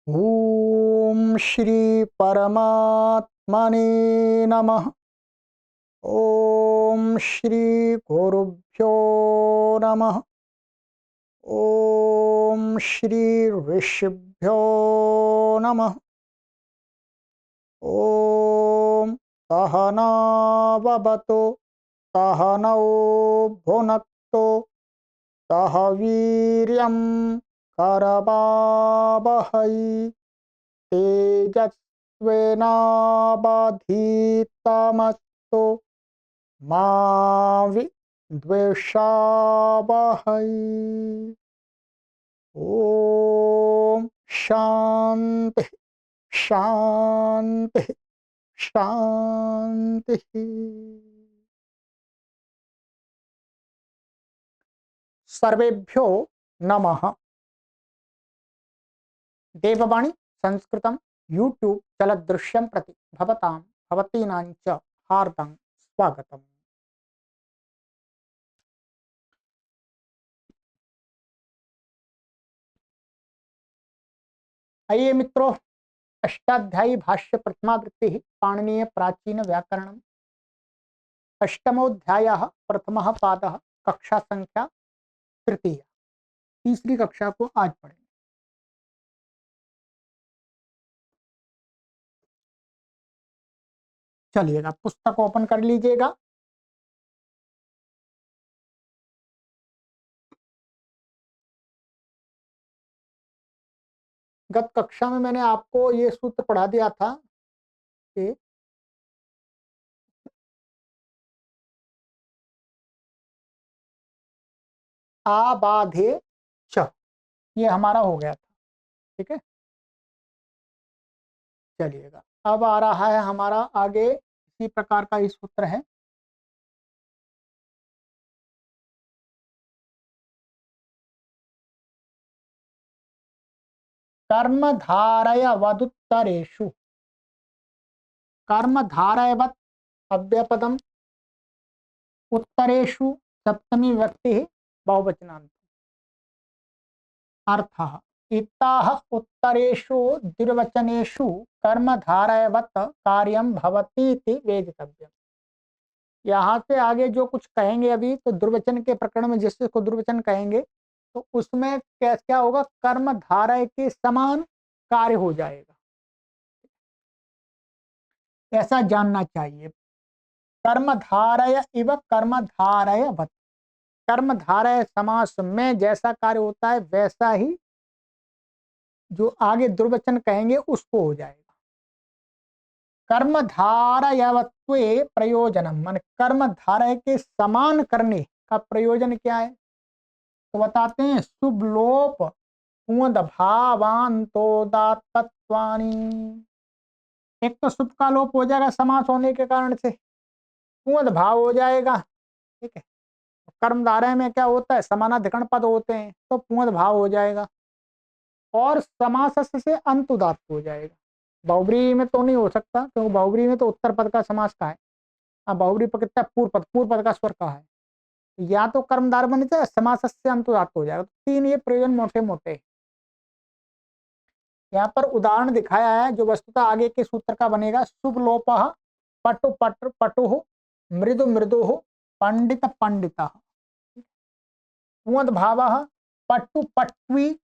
ओम श्री परमात्मने नमः। ओम श्री गुरुभ्यो नमः। ओम श्री ऋषिभ्यो नमः। ओम सहनाववतु सहनौ भुनक्तु सह वीर्यं करवावहै तेजस्विनावधीतमस्तु मा विद्विषावहै। ओम शांति शांति शांति। सर्वेभ्यो नमः। देववाणी संस्कृतं यूट्यूब चलदृश्यं प्रति भवतां भवतीनां च हार्दं स्वागतम्। आइए मित्रों, अष्टाध्यायी भाष्य प्रथमावृत्ति पाणिनीय प्राचीन व्याकरणम् अष्टमोऽध्यायः प्रथमः पादः कक्षा संख्या तृतीय, तीसरी कक्षा को आज पढ़ेंगे। चलिएगा, पुस्तक ओपन कर लीजिएगा। गत कक्षा में मैंने आपको ये सूत्र पढ़ा दिया था कि आबाधे च, ये हमारा हो गया था। ठीक है, चलिएगा अब आ रहा है हमारा आगे इसी प्रकार का ही सूत्र है। कर्म धारय वदुत्तरेषु, कर्म धारयवत् अव्यपदम, उत्तरेषु सप्तमी व्यक्ति बहुवचनांत। अर्थः इत्ताः उत्तरेषु द्विर्वचनेषु कर्म धारयवत् कार्यं भवति इति वेदितव्यम्। यहाँ से आगे जो कुछ कहेंगे अभी, तो दुर्वचन के प्रकरण में जिसको दुर्वचन कहेंगे तो उसमें क्या होगा, कर्म धारय के समान कार्य हो जाएगा, ऐसा जानना चाहिए। कर्म धारय इव कर्म धारयवत्, कर्म धारय समास में जैसा कार्य होता है वैसा ही जो आगे दुर्वचन कहेंगे उसको हो जाएगा। कर्म धारयवत्वे प्रयोजनम, मान कर्म धारय के समान करने का प्रयोजन क्या है, तो बताते हैं शुभलोप पुंद भावांतोदात्तत्वानि। एक तो शुभ का लोप हो जाएगा समास होने के कारण से, पुंद भाव हो जाएगा। ठीक है, कर्म धारय में क्या होता है, समानाधिकरण पद होते हैं तो पुंद भाव हो जाएगा, और समास से अंत उदात्त हो जाएगा। बहुब्री में तो नहीं हो सकता, क्योंकि बहुब्री में तो उत्तर पद का समास का है। बहुब्री पद कितना, पूर्व पद का स्वर का है। या तो कर्मधार बने जाए, समास से अंत उदात्त हो जाएगा। तो तीन ये प्रयोजन मोटे मोटे यहाँ पर उदाहरण दिखाया है, जो वस्तुतः आगे के सूत्र का बनेगा। शुभ लोप पटु पट पटु मृदु मृदु पंडित पंडित, पुंद भाव पट्टु पट्वी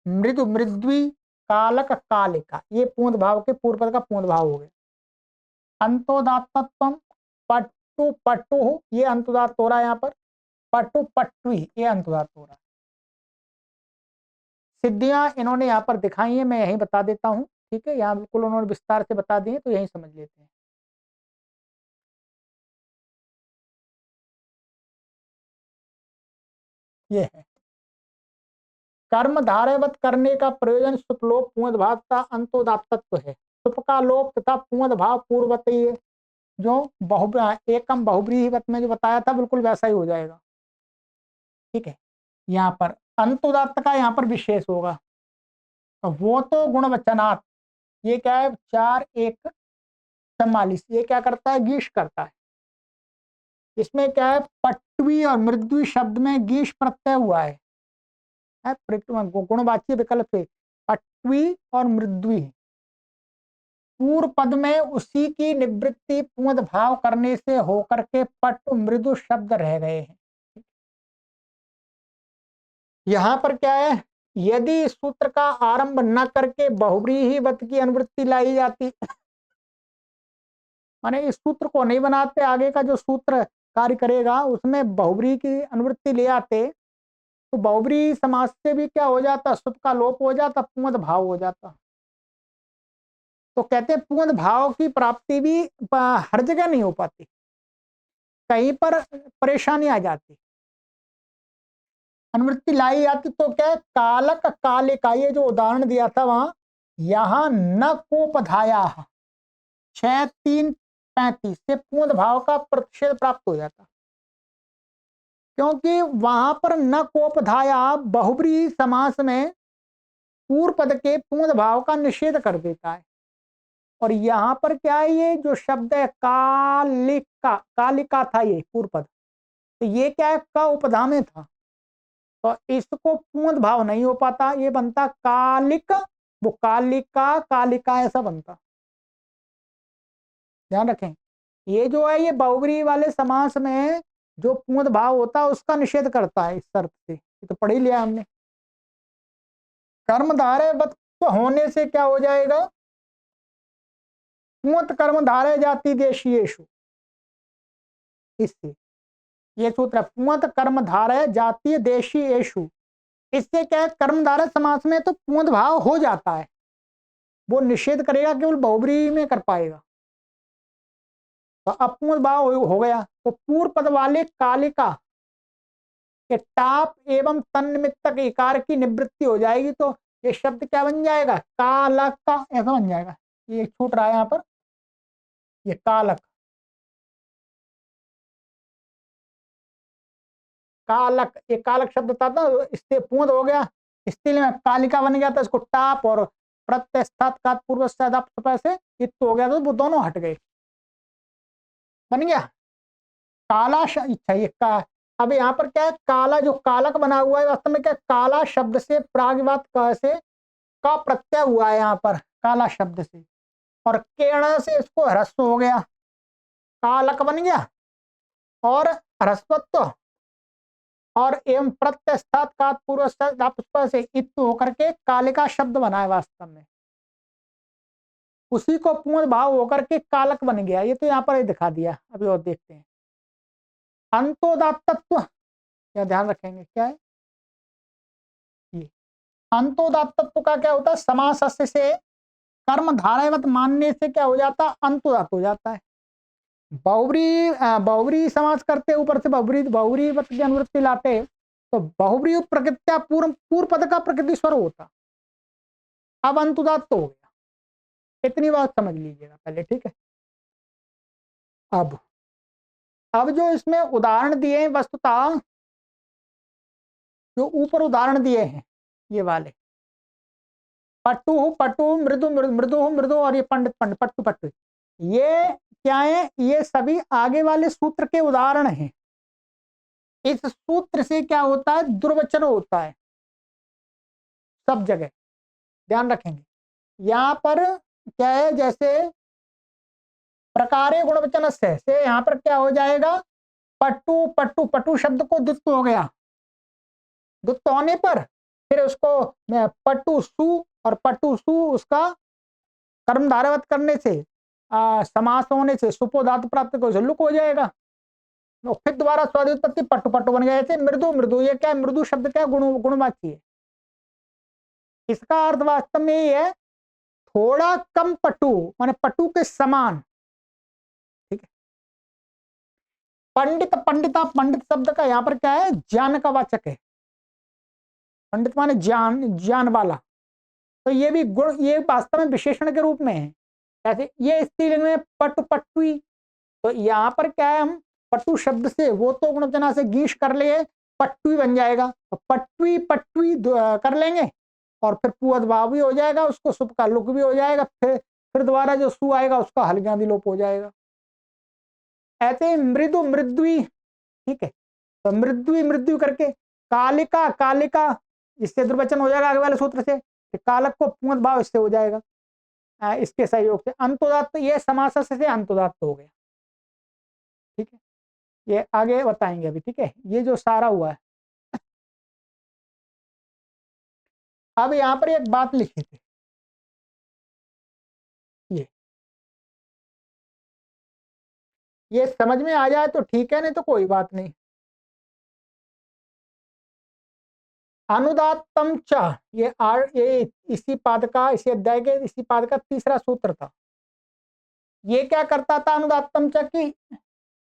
मृदु मृद्वी कालक कालिका, ये पूंद भाव के पूर्व पद का पूंद भाव हो गया। अंतोदात्तत्वम पट्टु पट्टु, ये अंतोदात्त हो रहा है यहाँ पर। पट्टु पट्वी, ये अंतोदात्त हो रहा है। सिद्धियां इन्होंने यहाँ पर दिखाई है, मैं यहीं बता देता हूँ। ठीक है, यहाँ बिल्कुल उन्होंने विस्तार से बता दिए, तो यहीं समझ लेते हैं। ये है कर्म धारयवत करने का प्रयोजन सुपलोप पुंद भाव का अंतोदात्तत्व है। सुप का लोप तथा पुंद भाव पूर्ववती है, जो एकम बहुब्रीहिवत में जो बताया था बिल्कुल वैसा ही हो जाएगा। ठीक है, यहाँ पर अंतोदात्त का यहाँ पर विशेष होगा। तो वो तो गुणवचनात्, ये क्या है, 4 1 44, ये क्या करता है, गीश करता है। इसमें क्या है, पट्वी और मृद्वी शब्द में गीश प्रत्यय हुआ है। गुणवाच्य विकल्प से पट्वी और मृद्वी, पूर्व पद में उसी की निवृत्ति पुंद भाव करने से होकर के पट मृदु शब्द रह गए हैं। यहां पर क्या है, यदि इस सूत्र का आरंभ न करके बहुव्रीहि वत की अनुवृत्ति लाई जाती, माने इस सूत्र को नहीं बनाते, आगे का जो सूत्र कार्य करेगा उसमें बहुव्रीहि की अनुवृत्ति ले आते, तो बहुव्रीहि समास से भी क्या हो जाता, सुप का लोप हो जाता, पुंद भाव हो जाता। तो कहते हैं पुंद भाव की प्राप्ति भी हर जगह नहीं हो पाती, कहीं पर परेशानी आ जाती, अनुवृत्ति लाई जाती। तो क्या है, कालक कालिका, ये जो उदाहरण दिया था वहां, यहां न कोपधाया 6-3-35 से पूर्ण भाव का प्रतिषेध प्राप्त हो जाता, क्योंकि वहां पर न कोपधाया बहुब्रीहि समास में पूर्व पद के पूर्ण भाव का निषेध कर देता है। और यहां पर क्या है, ये जो शब्द है कालिका, कालिका था ये पूर्व पद, तो ये क्या है, का उपधा में था, तो इसको पूर्ण भाव नहीं हो पाता, ये बनता कालिक, वो कालिका कालिका ऐसा बनता। ध्यान रखें, ये जो है ये बहुव्रीहि वाले समास में जो पूर्ण भाव होता है उसका निषेध करता है इस शर्त से, ये तो पढ़ ही लिया हमने। कर्मधारय वत होने से क्या हो जाएगा, पूंत कर्मधारय जाति देशीयेषु, इससे ये सूत्र पूंत कर्मधारय जातीय देशीयेषु, इससे क्या है, कर्मधारय समास में तो पूर्ण भाव हो जाता है, वो निषेध करेगा, केवल बहुव्रीहि में कर पाएगा, तो अपूर्ण भाव हो गया। तो पूर्व पद वाले कालिका के टाप एवं तन्निमित्तक इकार की निवृत्ति हो जाएगी, तो ये शब्द क्या बन जाएगा, कालक का, ऐसा बन जाएगा। ये छूट रहा है यहाँ पर, ये कालक, कालक, ये कालक शब्द था, तो इससे पूर्ण हो गया, स्त्रीलिंग में कालिका बन गया था, इसको टाप और प्रत्यस्थात का पूर्व से इत्त हो गया, तो वो दोनों हट गए, बन गया काला। अच्छा ये का, अब यहाँ पर क्या है, काला जो कालक बना हुआ है वास्तव में क्या, काला शब्द से प्रागवात से का प्रत्यय हुआ है यहाँ पर, काला शब्द से, और केण से इसको ह्रस्व हो गया, कालक बन गया, और ह्रस्वत्व और एवं प्रत्यस्थात का पूर्व से इत्त होकर के कालिका शब्द बना है वास्तव में, उसी को पूर्ण भाव होकर के कालक बन गया। ये तो यहाँ पर ही दिखा दिया, अभी और देखते हैं। अंतोदात्तत्व, क्या ध्यान रखेंगे, क्या है ये अंतोदात्तत्व का क्या होता है, समास से कर्म धारावत मानने से क्या हो जाता, अंतोदात हो जाता है। बहुव्रीहि समास करते, ऊपर से बहुव्रीहि वत की अनुवृत्ति लाते, तो बहुव्रीहि प्रकृत्या पूर्व पद का प्रकृति स्वर होता, अब अंतुदात तो हो गया, इतनी बात समझ लीजिएगा पहले, ठीक है। अब जो इसमें उदाहरण दिए हैं, वस्तुतः जो ऊपर उदाहरण दिए हैं ये वाले, पट्टु पट्टु मृदु मृदु मृदु, और ये पंडित पंडित पट्टु पट्टु, ये क्या है, ये सभी आगे वाले सूत्र के उदाहरण हैं। इस सूत्र से क्या होता है, दुर्वचन होता है सब जगह, ध्यान रखेंगे। यहाँ पर क्या है, जैसे प्रकारे गुणवचन से यहाँ पर क्या हो जाएगा, पट्टू पट्टू, पट्टू शब्द को दुत्व हो गया, दुत्व होने पर फिर उसको पट्टू सु, और पट्टू सु उसका कर्म धारावत करने से समास होने से सुपो धातु प्राप्त को लुक हो जाएगा, तो फिर दोबारा स्वादित्पत्ति पट्टू पट्टू बन गया। ऐसे मृदु मृदु, ये क्या है, मृदु शब्द क्या गुणवाची है, इसका अर्थ वास्तव में ये है थोड़ा कम पट्टू, माने पट्टू के समान, ठीक है। पंडित पंडिता, पंडित शब्द का यहाँ पर क्या है, ज्ञान का वाचक है, पंडित माने ज्ञान, ज्ञान वाला, तो ये भी गुण, ये वास्तव में विशेषण के रूप में है। जैसे ये स्त्रीलिंग में पट्टु पट्टुई, तो यहाँ पर क्या है, हम पट्टू शब्द से वो तो गुणवचना से गीश कर लिए, पट्टुई बन जाएगा, तो पट्टुई पट्टुई कर लेंगे, और फिर पुअद भाव भी हो जाएगा, उसको सुप का लुक भी हो जाएगा, फिर दोबारा जो सु आएगा उसका हल्का विलोप हो जाएगा। ऐसे मृदु मृद्वी, ठीक है, तो मृद्वी मृद्वी करके, कालिका कालिका, इससे दुर्वचन हो जाएगा आगे वाले सूत्र से, कालक को पुंगत भाव इससे हो जाएगा, इसके सहयोग से। अंतोदात्त ये समास से अंतोदात्त हो गया। ठीक है, ये आगे बताएंगे अभी। ठीक है, ये जो सारा हुआ है। अब यहाँ पर एक बात लिखी थी, ये समझ में आ जाए तो ठीक है, नहीं तो कोई बात नहीं। अनुदात्तम च, ये इसी पाद का, इसी अध्याय के इसी पाद का तीसरा सूत्र था। ये क्या करता था अनुदात्तम च की,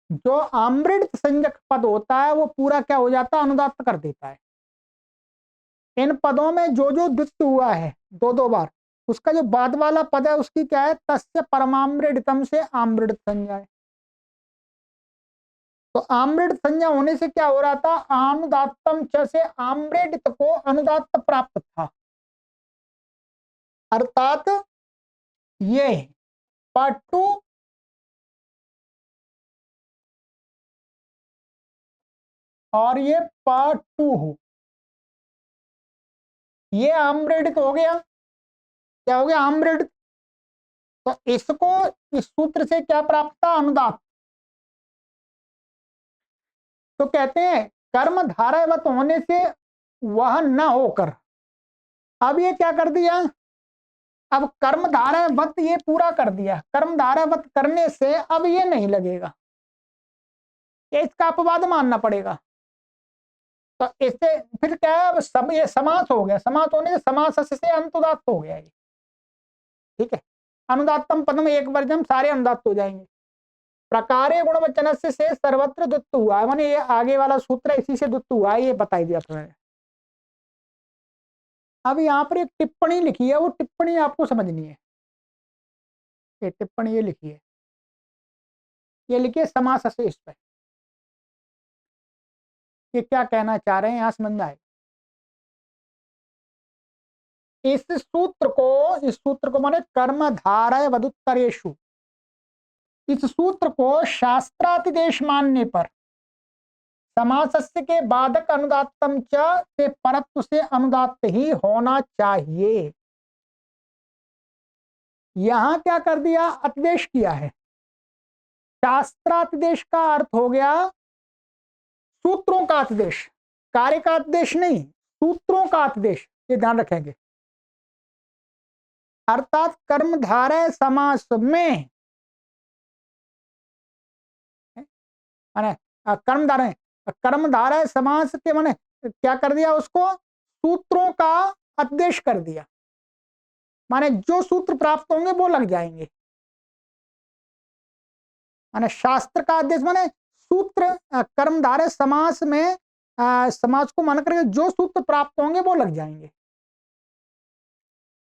जो आमृत संज्ञक पद होता है वो पूरा क्या हो जाता है, अनुदात्त कर देता है। इन पदों में जो जो द्वित्व हुआ है दो दो बार, उसका जो बाद वाला पद है उसकी क्या है, तस्य परमामृतम से आमृत संज्ञा है। तो आमृत संज्ञा होने से क्या हो रहा था, अनुदात्तम च से आमृत को अनुदात्त प्राप्त था। अर्थात ये पटु और ये पटु, ये आमृत हो गया। क्या हो गया, आमृत। तो इसको इस सूत्र से क्या प्राप्त था, अनुदात्त। तो कहते हैं कर्म धारावत होने से वह न होकर, अब ये क्या कर दिया, अब कर्म धारावत ये पूरा कर दिया। कर्म धारावत करने से अब ये नहीं लगेगा, ये इसका अपवाद मानना पड़ेगा। तो इससे फिर क्या है, अब सब ये समास हो गया। समास होने से समास से अनुदात्त हो गया ये। ठीक है, अनुदात्तम पदम एक वर्जम, सारे अनुदात्त हो जाएंगे। प्रकारे गुणवचन से सर्वत्र द्वित्व हुआ है, माने ये आगे वाला सूत्र इसी से द्वित्व हुआ है, ये बताई दिया था मैंने। अब यहाँ पर एक टिप्पणी लिखी है, वो टिप्पणी आपको समझनी है। ये टिप्पणी ये लिखी है, ये लिखिए समास से इस पर, ये क्या कहना चाह रहे हैं यहां समझ में आए। इस सूत्र को माने कर्म धारय वदुत्तरेषु, इस सूत्र को शास्त्रातिदेश मानने पर समासस्य के बाधक अनुदात्तम च से परत्व से अनुदात्त ही होना चाहिए। यहां क्या कर दिया, अतिदेश किया है। शास्त्रातिदेश का अर्थ हो गया सूत्रों का अतिदेश, कार्य का अतिदेश नहीं, सूत्रों का अतिदेश, ये ध्यान रखेंगे। अर्थात कर्मधारय समास में माने कर्मधारय समास के माने क्या कर दिया, उसको सूत्रों का अतिदेश कर दिया। माने जो सूत्र प्राप्त होंगे वो लग जाएंगे। माने शास्त्र का आदेश माने सूत्र, कर्मधारय समास में समास को मान करके जो सूत्र प्राप्त होंगे वो लग जाएंगे।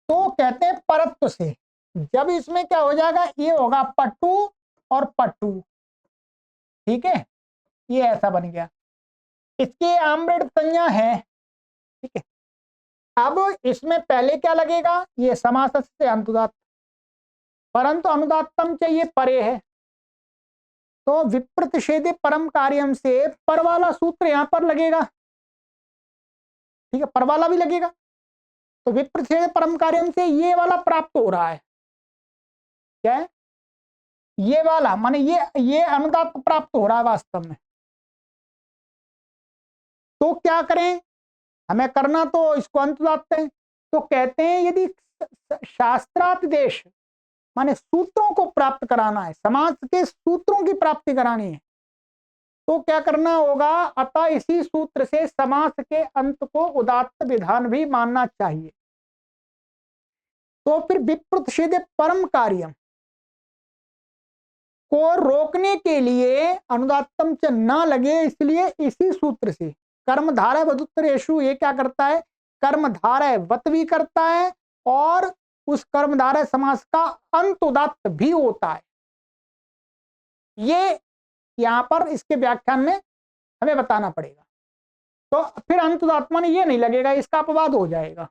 तो कहते हैं परत्व से, जब इसमें क्या हो जाएगा, ये होगा पटु और पटु। ठीक है, ये ऐसा बन गया, इसके आमृत संज्ञा है। ठीक है, अब इसमें पहले क्या लगेगा, ये समास से अनुदात्त, परंतु अनुदात्तम चाहिए परे है, तो विप्रतिषेधे परम कार्यम से पर वाला सूत्र यहां पर लगेगा। ठीक है, पर वाला भी लगेगा, तो विप्रतिषेधे परम कार्यम से ये वाला प्राप्त हो रहा है। क्या है, ये वाला माने ये अनुदात्त प्राप्त हो रहा है वास्तव में। तो क्या करें, हमें करना तो इसको अनुदात्त है। तो कहते हैं यदि शास्त्रातिदेश माने सूत्रों को प्राप्त कराना है, समाज के सूत्रों की प्राप्ति करानी है, तो क्या करना होगा, अतः इसी सूत्र से समास के अंत को उदात्त विधान भी मानना चाहिए। तो फिर विप्रतिषेधे परम कार्यम को रोकने के लिए अनुदात्तम च न लगे, इसलिए इसी सूत्र से कर्मधारय वदुत्तरेषु ये क्या करता है, कर्मधारय वत भी करता है और उस कर्मधारय समास का अंत उदात्त भी होता है। ये यहां पर इसके व्याख्यान में हमें बताना पड़ेगा। तो फिर अंत उदात्त माने ये नहीं लगेगा, इसका अपवाद हो जाएगा।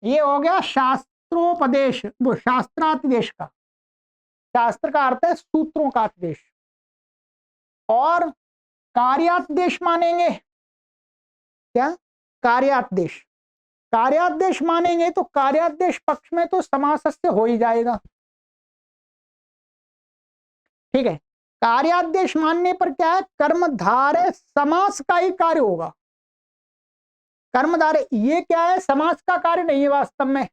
ये हो गया शास्त्रोपदेश, वो शास्त्रातिदेश का, शास्त्र का अर्थ है सूत्रों का उपदेश। और कार्यादेश मानेंगे, क्या कार्यादेश, कार्यादेश मानेंगे तो कार्यादेश पक्ष में तो समासस्य हो ही जाएगा। ठीक है, कार्यादेश मानने पर क्या है, कर्मधारय समास का ही कार्य होगा। कर्मधारय ये क्या है, समास का कार्य नहीं है वास्तव में।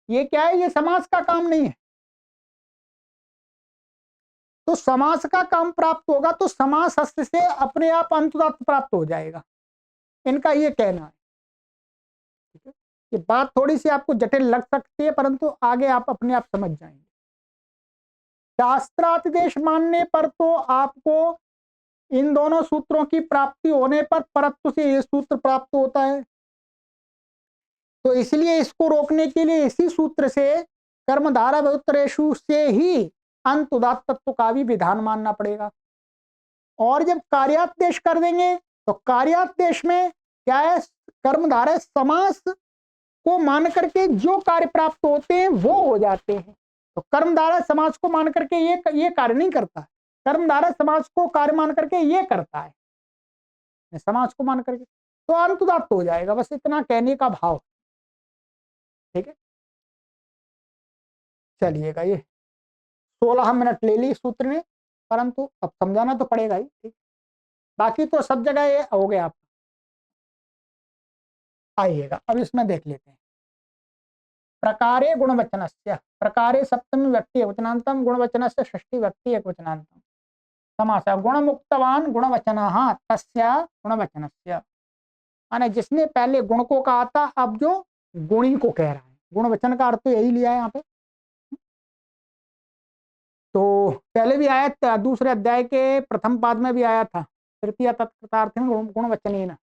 ये क्या है, ये समास का काम नहीं है। तो समास का काम प्राप्त होगा तो समास हस्त से अपने आप अंतुदात्त प्राप्त हो जाएगा, इनका ये कहना है। ठीक है, ये बात थोड़ी सी आपको जटिल लग सकती है परंतु आगे आप अपने आप समझ जाएंगे। शास्त्रातिदेश मानने पर तो आपको इन दोनों सूत्रों की प्राप्ति होने पर परत्व से ये सूत्र प्राप्त होता है। तो इसलिए इसको रोकने के लिए इसी सूत्र से कर्मधारय उत्तरेषु से ही अंत उदात्त तत्व का भी विधान मानना पड़ेगा। और जब कार्यादेश कर देंगे तो कार्यादेश में क्या है, कर्मधारय समास को मान करके जो कार्य प्राप्त होते हैं वो हो जाते हैं। तो कर्मधारय समास को मान करके ये कार्य नहीं करता, कर्मधारय समास को कार्य मान करके ये करता है, समास को मान करके, तो अंत उदात्त हो जाएगा। बस इतना कहने का भाव। ठीक है, चलिएगा, ये 16 मिनट ले ली सूत्र ने, परंतु अब समझाना तो पड़ेगा ही। ठीक, बाकी तो सब जगह ये हो गया। आप आइएगा अब इसमें देख लेते हैं। प्रकारे गुणवचनस्य, प्रकारे सप्तमी व्यक्ति एकवचनान्तम, गुणवचनस्य षष्ठी व्यक्ति एकवचनान्तम। समासः गुणमुक्तवान गुणवचनः तस्य गुणवचनस्य, माने जिसने पहले गुण को कहा था अब जो गुणी को कह रहा है। गुणवचन का अर्थ तो यही लिया है यहाँ पे। तो पहले भी आया था, दूसरे अध्याय के प्रथम पाद में भी आया था, तृतीय तत्कृतार्थेन गुणवचनेन।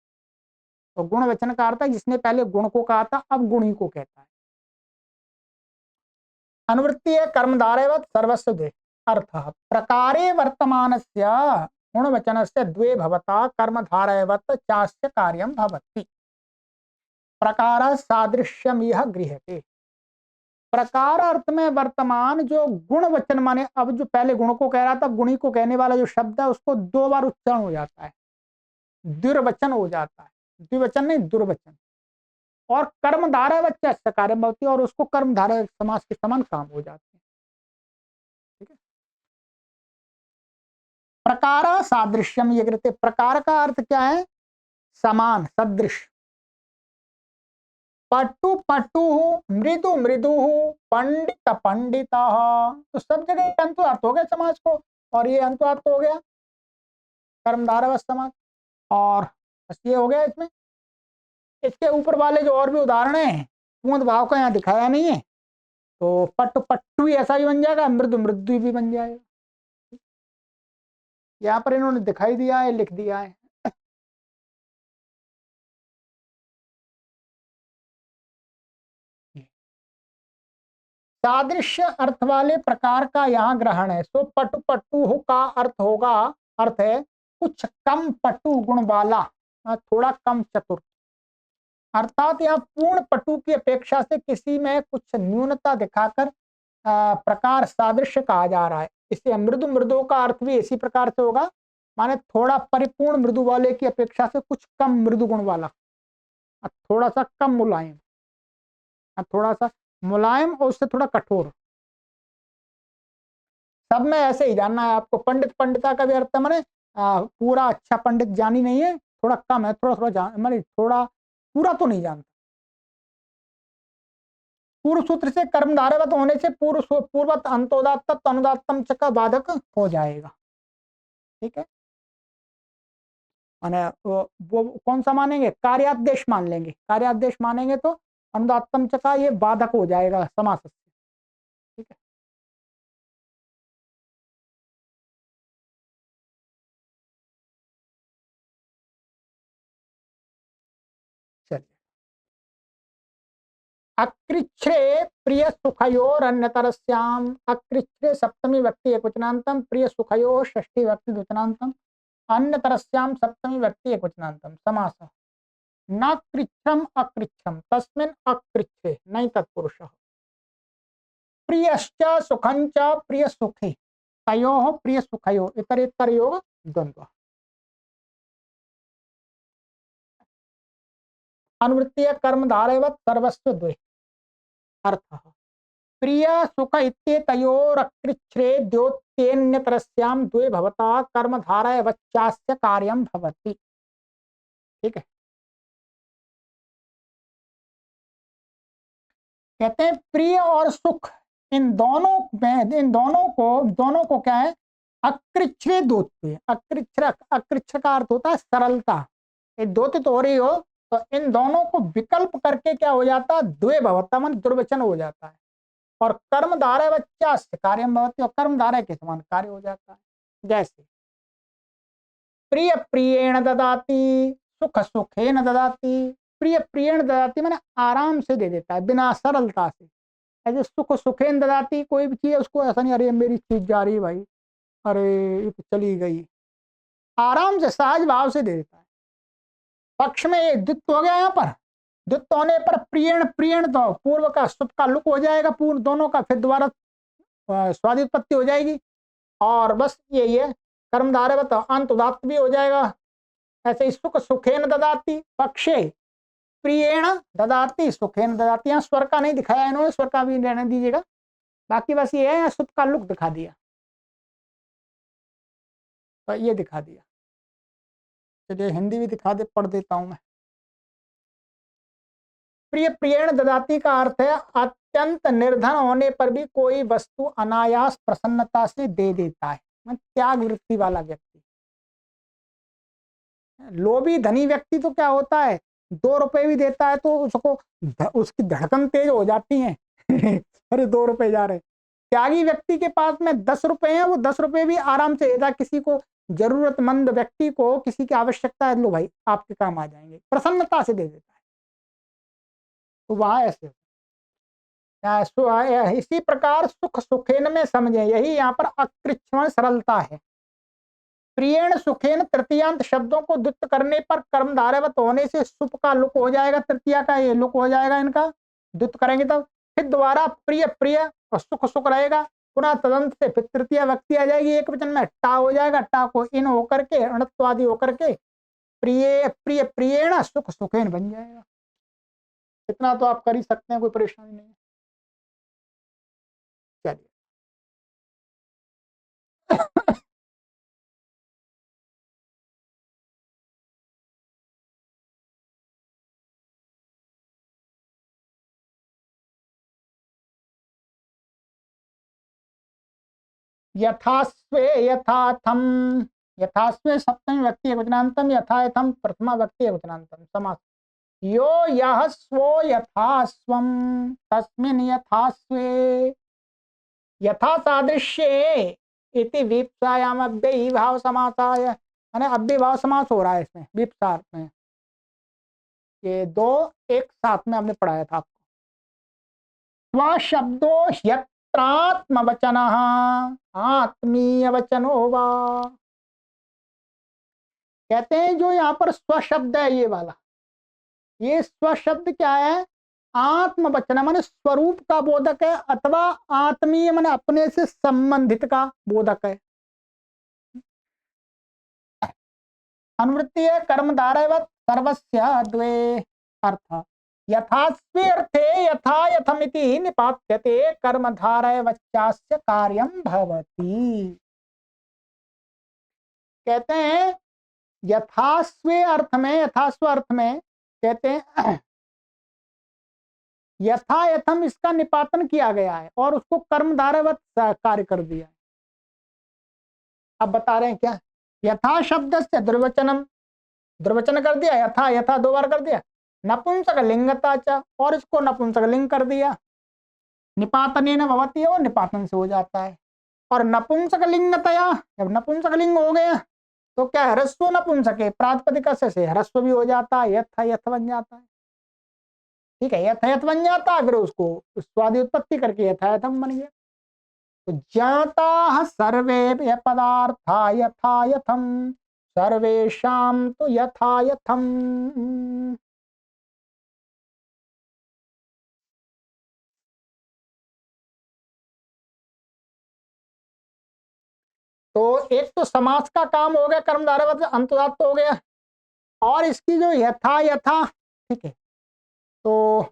तो गुणवचन का अर्थ है जिसने पहले गुण को कहा था अब गुणी को कहता है। अनुवृत्ति है कर्मधारयवत् सर्वस्व द्वे, अर्थ प्रकारे वर्तमानस्य गुणवचनस्य द्वे भवता कर्मधारयवत् चास्य कार्यं भवति। प्रकार सादृश्यम यह गृह्यते। प्रकार अर्थ में वर्तमान जो गुण वचन माने, अब जो पहले गुण को कह रहा था गुणी को कहने वाला जो शब्द है उसको दो बार उच्चारण हो जाता है, दुर्वचन हो जाता है, द्विवचन नहीं दुर्वचन। और कर्मधारयवत् कार्य भवति, और उसको कर्मधारय समास के समान काम हो जाते हैं। ठीक है, प्रकार सादृश्यम ये कहते, प्रकार का अर्थ क्या है, समान सदृश। पटु पटु मृदु मृदु पंडित पंडिता, तो सब जगह अंतुदात्त हो गया समाज को, और ये अंतुदात्त हो गया कर्मधारय समाज। और बस ये हो गया इसमें। इसके ऊपर वाले जो और भी उदाहरण है पूर्ण भाव का यहाँ दिखाया नहीं है, तो पट्टु पट्टू ऐसा भी बन जाएगा, मृदु मृदु भी बन जाएगा। यहाँ पर इन्होंने दिखाई दिया है, लिख दिया है। सादृश्य अर्थ वाले प्रकार का यहाँ ग्रहण है। सो पटु पट्टू का अर्थ होगा, अर्थ है कुछ कम पटु गुण वाला, थोड़ा कम चतुर। अर्थात यहाँ पूर्ण पटु की अपेक्षा से किसी में कुछ न्यूनता दिखाकर प्रकार सादृश्य कहा जा रहा है। इससे मृदु मृदु का अर्थ भी इसी प्रकार से होगा, माने थोड़ा परिपूर्ण मृदु वाले की अपेक्षा से कुछ कम मृदु गुण वाला, थोड़ा सा कम मुलायम, थोड़ा सा मुलायम और उससे थोड़ा कठोर। सब में ऐसे ही जानना है आपको। पंडित पंडिता का भी अर्थ माने पूरा अच्छा पंडित जानी नहीं है, थोड़ा कम है, थोड़ा थोड़ा जान माने थोड़ा पूरा तो नहीं जानता। पूर्व सूत्र से कर्मधारयवत होने से पूर्वत अंतोदात्त अनुदात्तम च का बाधक हो जाएगा। ठीक है, माने वो कौन सा मानेंगे, कार्यादेश मान लेंगे। कार्यादेश मानेंगे तो अनुदात्तम च का ये बाधक हो जाएगा समास से। ठीक है, चलिए। अकृच्छ्रे प्रिय सुखयोर अन्यतरस्याम, अकृच्छ्रे सप्तमी व्यक्ति एकवचनान्तम, प्रिय सुखयो षष्ठी व्यक्ति द्विवचनान्तम, अन्यतरस्याम सप्तमी व्यक्ति एकवचनान्तम। समासः न कृच्छ्रम अकृच्छ्रम तस्मिन् अकृच्छ्रे नहीं तत्पुरुषः। प्रियश्च सुखंच प्रिय सुखी तयोः प्रिय सुखयो इतरेतरयोः द्वन्द्वः। अनुवृत्ति कर्मधारयवत् सर्वस्व द्वे अर्थ प्रिय सुख इत्येतयोरकृच्छ्रे द्योत्यन्यतरस्यां द्वे भवता कर्मधारयवच्चास्य कार्यं भवति। ठीक है, कहते हैं प्रिय और सुख इन दोनों में, दोनों को क्या है, अकृच्छ्रे दोत्य। अकृच्छ का अर्थ होता है सरलता। ये दोतित हो रही हो तो इन दोनों को विकल्प करके क्या हो जाता है, द्वे भवता मन दुर्वचन हो जाता है। और कर्मधारय बच्चा कार्यम भवती, और कर्मधारय के समान कार्य हो जाता है। जैसे प्रिय प्रियेण ददाति, सुख सुखेन ददाति। प्रिय प्रियेण ददाति मैंने आराम से दे देता है, बिना सरलता से। ऐसे सुख सुखेन ददाति, कोई भी चीज उसको ऐसा नहीं अरे मेरी चीज जा रही भाई, अरे ये तो चली गई, आराम से सहज भाव से दे देता है। पक्ष में ये द्वित्व हो गया, यहाँ पर द्वित्व होने पर प्रियण प्रियण तो पूर्व का सुख का लुक हो जाएगा, पूर्व दोनों का फिर दोबारा स्वादि उत्पत्ति हो जाएगी। और बस यही है, कर्मधारय अंत उदात्त भी हो जाएगा। ऐसे ही सुख सुखेन ददाति, पक्षे प्रियेण ददाति सुखेन ददाति। यहाँ स्वर का नहीं दिखाया इन्होंने, स्वर का भी रहने दीजिएगा, बाकी बस ये है सुख का लुक दिखा दिया, तो ये दिखा दिया। चलिए हिंदी भी दिखा दे, पढ़ देता हूं मैं। प्रिय प्रियेण ददाति का अर्थ है अत्यंत निर्धन होने पर भी कोई वस्तु अनायास प्रसन्नता से दे देता है, त्याग वृत्ति वाला व्यक्ति। लोभी धनी व्यक्ति तो क्या होता है, 2 रुपए भी देता है तो उसको उसकी धड़कन तेज हो जाती है अरे 2 रुपए जा रहे। त्यागी व्यक्ति के पास में 10 रुपए हैं, वो 10 रुपए भी आराम से देता, किसी को जरूरतमंद व्यक्ति को किसी की आवश्यकता है, लो भाई आपके काम आ जाएंगे, प्रसन्नता से दे देता है। तो वहां ऐसे इसी प्रकार सुख सुखेन में समझे, यही यहाँ पर अकृच्छ्रण सरलता है। प्रियेण सुखेन तृतीयांत शब्दों को द्वित्व करने पर कर्मधारयवत होने से सुख का लुक हो जाएगा, तृतीया का ये लुक हो जाएगा, इनका द्वित्व करेंगे तब। फिर दोबारा प्रिय प्रिय और सुख सुख रहेगा, पुनः तदंत से फिर तृतीय व्यक्ति आ जाएगी, एक वचन में टा हो जाएगा, टा को इन होकर के अणत्वादि होकर के प्रिय प्रिय प्रियेण सुख सुखेन बन जाएगा। इतना तो आप कर ही सकते हैं, कोई परेशानी नहीं है। चलिए यथास्वे यथाथम, यथास्वे सप्तमी व्यक्ति एकवचनांतम, यथा यथम प्रथमा व्यक्ति एकवचनांतम। समास यो यः स्वो यथास्वम तस्मिन् यथास्वे यथा सादृश्ये इति विप्सायाम अव्ययी भाव समासाय। माने अव्ययी भाव समास हो रहा है इसमें विप्सा में। ये दो एक साथ में हमने पढ़ाया था आपको। स्वशब्दो ह्यत्रात्म वचनः आत्मीय वचनो वा। कहते हैं जो यहाँ पर स्वशब्द है ये वाला, ये स्वशब्द क्या है, आत्म वचन माने स्वरूप का बोधक है, अथवा आत्मीय माने अपने से संबंधित का बोधक है। अनुवृत्ति है कर्मधारयवत् सर्वस्य द्वे अर्थ। यथास्वे अर्थे यथा यथमिति निपात्यते कर्मधारयवच्चास्य कार्यं भवति। कहते हैं यथास्वे अर्थ में, यथास्व अर्थ में कहते हैं यथा यथम इसका निपातन किया गया है और उसको कर्मधारयवत कार्य कर दिया है। अब बता रहे हैं क्या, यथा शब्द से दुर्वचनम, दुर्वचन कर दिया, यथा यथा 2 बार कर दिया, नपुंसक लिंगता च और इसको नपुंसक लिंग कर दिया, निपातनेन भवति और निपातन से हो जाता है। और नपुंसक लिंगतया, जब नपुंसक लिंग हो गया तो क्या ह्रस्व नपुंसके प्रातिपदिक से ह्रस्व भी हो जाता है, यथ यथ बन जाता है। ठीक है, यथ यथ बन जाता है, फिर उसको स्वादि उत्पत्ति करके यथायथम बन गया। तो ज्ञाता सर्वे पदार्था यथायथम सर्वेषां तो यथायथम। तो एक तो समास का काम हो गया, कर्मधारय अंतुदात्त हो गया, और इसकी जो यथा यथा, ठीक है, तो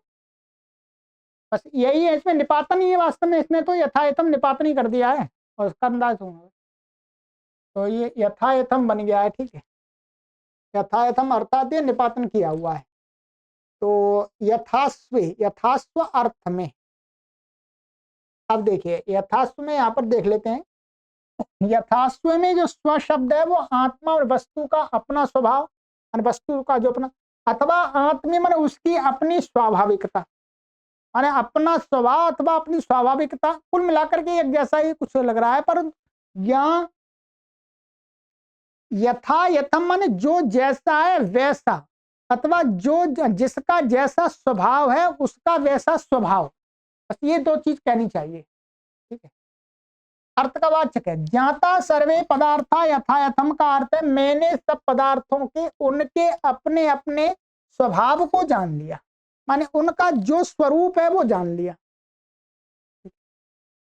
बस यही है, इसमें निपातन ही है वास्तव में, इसने तो यथायथम निपातन ही कर दिया है और कर्मदाय तो ये यथायथम बन गया है। ठीक है, यथायथम अर्थात ये निपातन किया हुआ है। तो यथास्व अर्थ में, अब देखिए यथास्व में यहाँ पर देख लेते हैं। यथास्व में जो स्व शब्द है वो आत्मा और वस्तु का अपना स्वभाव, वस्तु का जो अपना, अथवा आत्मी मन उसकी अपनी स्वाभाविकता, माने अपना स्वभाव अथवा अपनी स्वाभाविकता, कुल मिलाकर के एक जैसा ही कुछ लग रहा है। पर यहाँ यथा यथम माने जो जैसा है वैसा, अथवा जो जिसका जैसा स्वभाव है उसका वैसा स्वभाव, बस ये दो चीज कहनी चाहिए। ठीक है, अर्थ का वाचक है। ज्ञाता सर्वे पदार्था यथायथम का अर्थ है मैंने सब पदार्थों के उनके अपने अपने स्वभाव को जान लिया, माने उनका जो स्वरूप है वो जान लिया।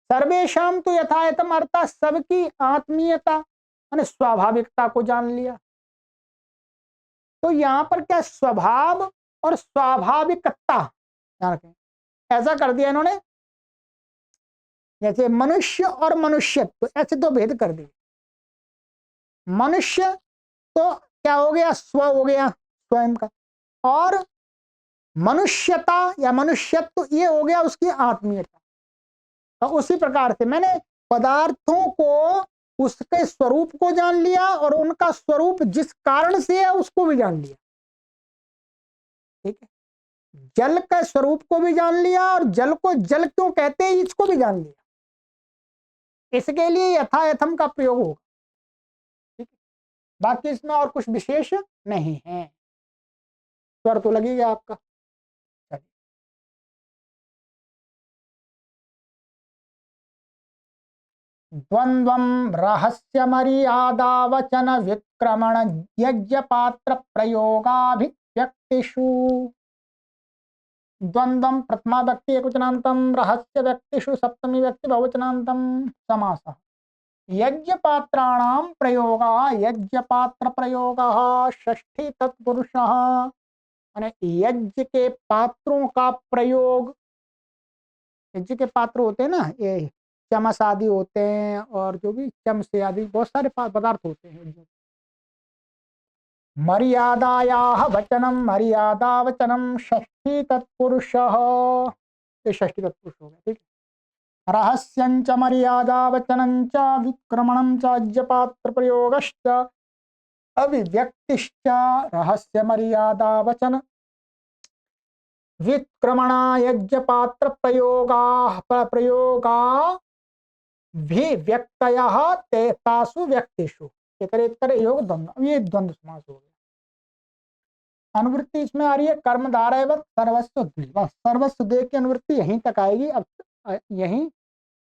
सर्वेशम तो यथायथम अर्थात सबकी आत्मीयता माने स्वाभाविकता को जान लिया। तो यहां पर क्या स्वभाव और स्वाभाविकता ध्यान रखें, ऐसा कर दिया इन्होंने, जैसे मनुष्य और मनुष्यत्व ऐसे दो भेद कर दिए। मनुष्य तो क्या हो गया, स्व हो गया स्वयं का, और मनुष्यता या मनुष्यत्व ये हो गया उसकी आत्मीयता। तो उसी प्रकार से मैंने पदार्थों को उसके स्वरूप को जान लिया और उनका स्वरूप जिस कारण से है उसको भी जान लिया। ठीक है, जल के स्वरूप को भी जान लिया और जल को जल क्यों कहते हैं इसको भी जान लिया। इसके लिए यथायथम का प्रयोग होगा। ठीक है, बाकी इसमें और कुछ विशेष नहीं है। स्वर तो लगेगा आपका। द्वंद्वम रहस्य मर्यादा वचन विक्रमण यज्ञ पात्र प्रयोगाभिव्यक्तिषु। द्वंद्वम प्रथमा व्यक्ति एकवचनांतम, रहस्य व्यक्तिषु सप्तमी व्यक्ति बहुवचनांतम समासः। यज्ञ पात्राणां प्रयोगः, यज्ञ पात्र प्रयोगः षष्ठी तत्पुरुषः, माने यज्ञ के पात्रों का प्रयोग। यज्ञ के पात्र होते हैं ना, ये चमस आदि होते हैं और जो भी चमसे आदि बहुत सारे पदार्थ होते हैं। मर्यादायाः वचनम, मर्यादा वचनम षष्ठी तत्पुरुषः, ये षष्ठी तत्पुरुष हो गया। ठीक है, रहस्यंच मर्यादा वचनंच विक्रमणं च यज्ञपात्र प्रयोगश्च अभिव्यक्तिश्च। रहस्य मर्यादा वचन विक्रमणा यज्ञपात्र प्रयोगा व्यक्तयः तासु व्यक्तिषु। इतरेतर योग द्वंद्व, ये द्वंद्व समास हो गया। अनुवृत्ति इसमें आ रही है कर्मधारयवत् सर्वस्व द्वे, सर्वस्व द्वे की अनुवृत्ति यहीं तक आएगी। अब यहीं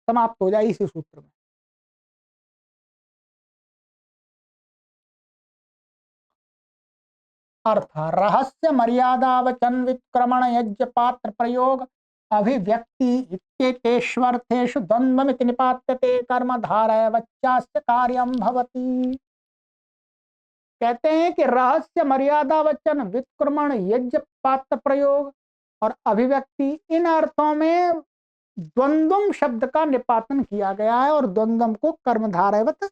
समाप्त हो जाएगी इसी सूत्र में। अर्थ रहस्य मर्यादा वचन विक्रमण यज्ञ पात्र प्रयोग अभिव्यक्ति इत्येतेष्वर्थेषु द्वन्द्वमिति निपात्यते कर्मधारय वच्चास्य कार्यं भवति। कहते हैं कि रहस्य मर्यादा वचन विक्रमण यज्ञ पात्र प्रयोग और अभिव्यक्ति, इन अर्थों में द्वंद्वम शब्द का निपातन किया गया है और द्वंद्वम को कर्मधारयवत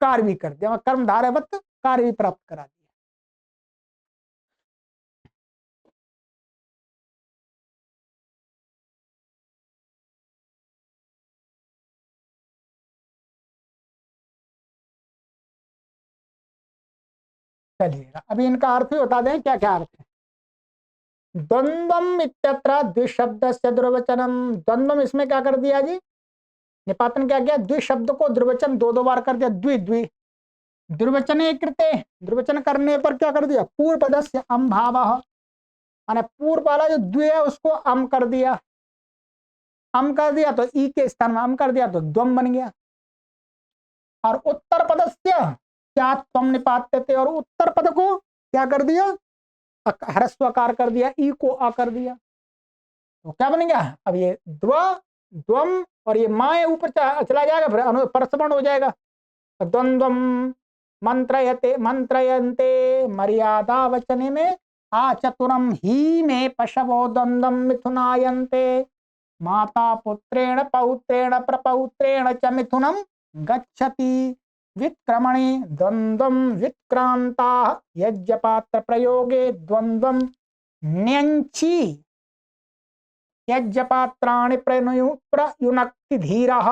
कार्य भी कर दिया, कर्मधारयवत कार्य भी प्राप्त करा दिया। चलिए अभी इनका अर्थ ही बता दें क्या क्या अर्थ है। द्वंद्वम इत्यत्र द्विशब्द से द्विवचनम, द्वंद्वम इसमें क्या कर दिया जी, निपातन क्या किया, द्विशब्द को द्विवचन दो दो बार कर दिया, द्वि द्वि द्विवचने कृते, द्विवचन करने पर क्या कर दिया, पूर्व पदस्य अम भावः, माने पूर्व वाला जो द्वि है उसको अम कर दिया, अम कर दिया तो ई के स्थान में अम कर दिया तो द्वम बन गया। और उत्तर पदस्य क्या त्वम निपात्यते, और उत्तर पद को क्या कर दिया, ह्रस्वकार कर दिया, ई को आ कर दिया, तो क्या बन गया, अब ये द्व द्वम और ये माए ऊपर चला जाएगा, फिर परसमण हो जाएगा। द्वंद्वम मंत्रयते मंत्रयन्ते मर्यादा वचने में आचतुरम ही मे पशवो द्वंद्वम मिथुनायन्ते माता पुत्रेण पौत्रेण प्रपौत्रेण च मिथुनम गच्छति विक्रमणे द्वंद्वम विक्रांता यज्ञपात्र प्रयोगे द्वंद्वम न्यंची यज्ञपात्राणि प्रयुनक्ति धीरः।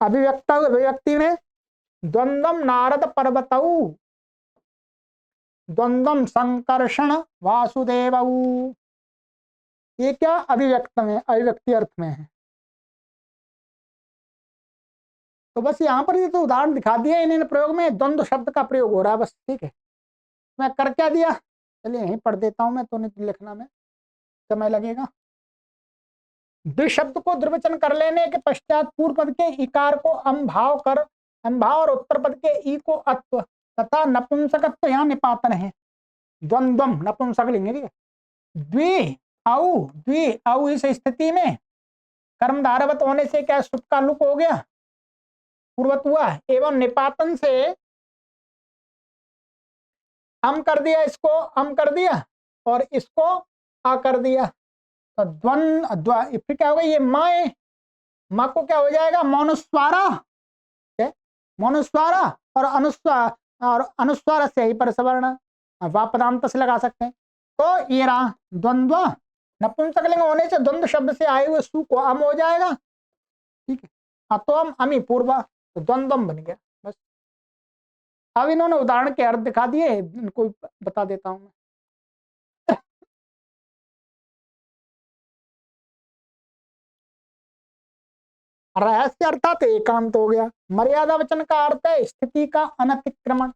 अभिव्यक्ति में द्वंद्वम नारद पर्वतौ द्वंद्वम संकर्षण वासुदेवौ। ये क्या अभिव्यक्ति अर्थ में है। तो बस यहाँ पर ये तो उदाहरण दिखा दिया इन्होंने प्रयोग में द्वंद्व शब्द का प्रयोग हो रहा है बस, ठीक है। मैं कर क्या दिया, चलिए यहीं पढ़ देता हूं मैं, तो नहीं लिखना में समय लगेगा। द्विशब्द को द्विवचन कर लेने के पश्चात पूर्व पद के इकार को अम्भाव कर अम्भाव और उत्तर पद के ई को अत्व तथा नपुंसकत्व यहाँ निपातन है। द्वंद्वम नपुंसक लिंग, ठीक है। द्वि औ इस स्थिति में कर्म धारवत होने से क्या सुख का लुक हो गया, पूर्वत हुआ, एवं निपातन से अम कर दिया, इसको अम कर दिया और इसको आ कर दिया। तो फिर क्या होगा, ये माँ को क्या हो जाएगा, मौनुस्वारा, मौनुस्वारा और अनुस्वार से ही पर सवर्ण वापदांत से लगा सकते हैं। तो ये रहा द्वंद्व नपुंसकलिंग होने से द्वंद्व शब्द से आए हुए सु को अम हो जाएगा, ठीक है। तो हम अमी पूर्वा, तो द्वंद्वम बन गया बस। अब इन्होंने उदाहरण के अर्थ दिखा दिए, इनको बता देता हूं मैं। रहस्य अर्थात एकांत हो गया। मर्यादा वचन का अर्थ है स्थिति का अनतिक्रमण,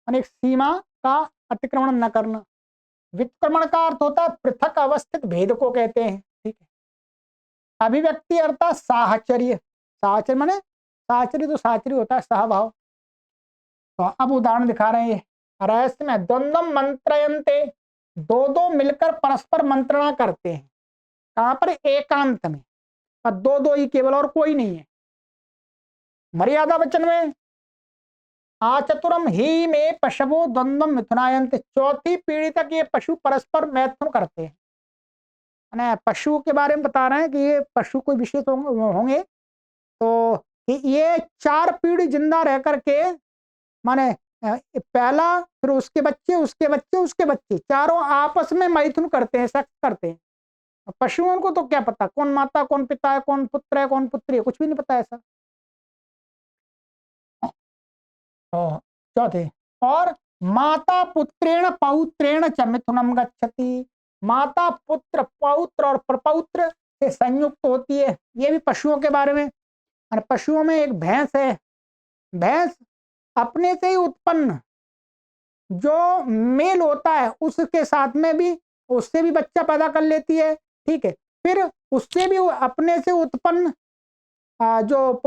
अनेक सीमा का अतिक्रमण न करना। विक्रमण का अर्थ होता है पृथक अवस्थित भेद को कहते हैं, ठीक है। अभिव्यक्ति अर्थात साहचर्य, साहचर्य माने साहचर्य तो साहचर्य होता है सहभाव। तो अब उदाहरण दिखा रहे हैं रहस्य में, द्वंद्वम मंत्रयन्ते, दो दो मिलकर परस्पर मंत्रणा करते हैं। कहां पर, एकांत में, और दो दो ही केवल, और कोई नहीं है। मर्यादा वचन में आचतुरम ही में पशवो द्वंद्वम मिथुनायन्ते, चौथी पीढ़ी तक ये पशु परस्पर मैथुन करते हैं। पशु के बारे में बता रहे हैं कि ये पशु कोई विशेष होंगे, तो ये 4 पीढ़ी जिंदा रह करके, माने पहला, फिर उसके बच्चे, उसके बच्चे, उसके बच्चे, चारों आपस में मैथुन करते हैं, सेक्स करते हैं। पशुओं को तो क्या पता कौन माता कौन पिता है, कौन पुत्र है कौन पुत्री है, कुछ भी नहीं पता ऐसा। चौथे, और माता पुत्रेण पौत्रेण च मिथुनम गच्छति, माता पुत्र पौत्र और प्रपौत्र से संयुक्त होती है। ये भी पशुओं के बारे में। पशुओं में एक भैंस है, भैंस अपने से ही उत्पन्न जो मेल होता है उसके साथ में भी, उससे भी बच्चा पैदा कर लेती है, ठीक है। फिर उससे भी अपने से उत्पन्न जो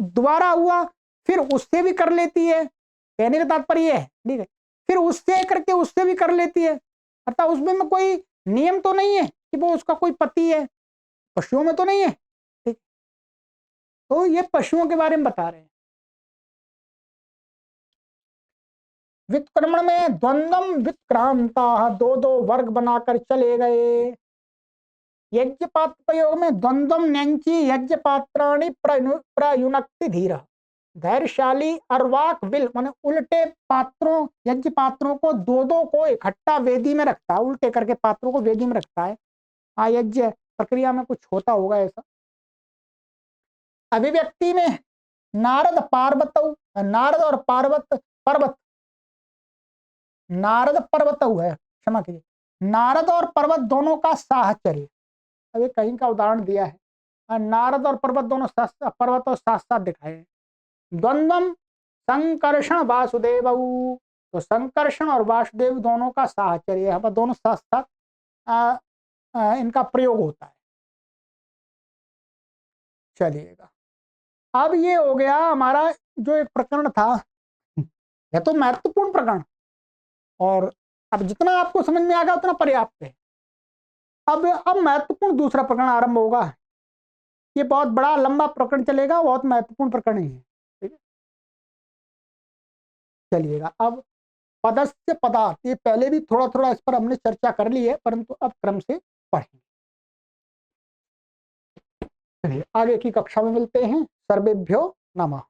दोबारा हुआ, फिर उससे भी कर लेती है, कहने का तात्पर्य है, ठीक है। फिर उससे करके उससे भी कर लेती है, अर्थात उसमें कोई नियम तो नहीं है कि वो उसका कोई पति है, पशुओं में तो नहीं है, ठीक। तो ये पशुओं के बारे में बता रहे हैं। विक्रमण में द्वंद्वम विक्रांता, दो दो वर्ग बनाकर चले गए। यज्ञ पात्र प्रयोग में द्वंद्वम न्यंची यज्ञ पात्राणि प्रयुनक्ति धीर, धैर्यशाली अर्वाक विल माने उल्टे पात्रों, यज्ञ पात्रों को दो दो को इकट्ठा वेदी में रखता है, उल्टे करके पात्रों को वेदी में रखता है। यज्ञ प्रक्रिया में कुछ होता होगा ऐसा। अभिव्यक्ति में नारद पार्वत, नारद और पर्वत, नारद पर्वत है, क्षमा कीजिए, नारद और पर्वत दोनों का साहचर्य। अभी कहीं का उदाहरण दिया है, नारद और पर्वत दोनों पर्वत और साथ साथ दिखाए हैं। द्वंद्वम संकर्षण वासुदेव, तो संकर्षण और वासुदेव दोनों का साहचर्य, यहाँ पर दोनों साथ साथ इनका प्रयोग होता है। चलिएगा, अब ये हो गया हमारा जो एक प्रकरण था, यह तो महत्वपूर्ण प्रकरण, और अब जितना आपको समझ में आ गया उतना पर्याप्त है। अब महत्वपूर्ण दूसरा प्रकरण आरंभ होगा। ये बहुत बड़ा लंबा प्रकरण चलेगा, बहुत महत्वपूर्ण प्रकरण ही है, ठीक है। चलिएगा, अब पदस्य पदार्थ, ये पहले भी थोड़ा थोड़ा इस पर हमने चर्चा कर ली है, परंतु अब क्रम से पढ़ेंगे। चलिए आगे की कक्षा में मिलते हैं। सर्वेभ्यो नमः।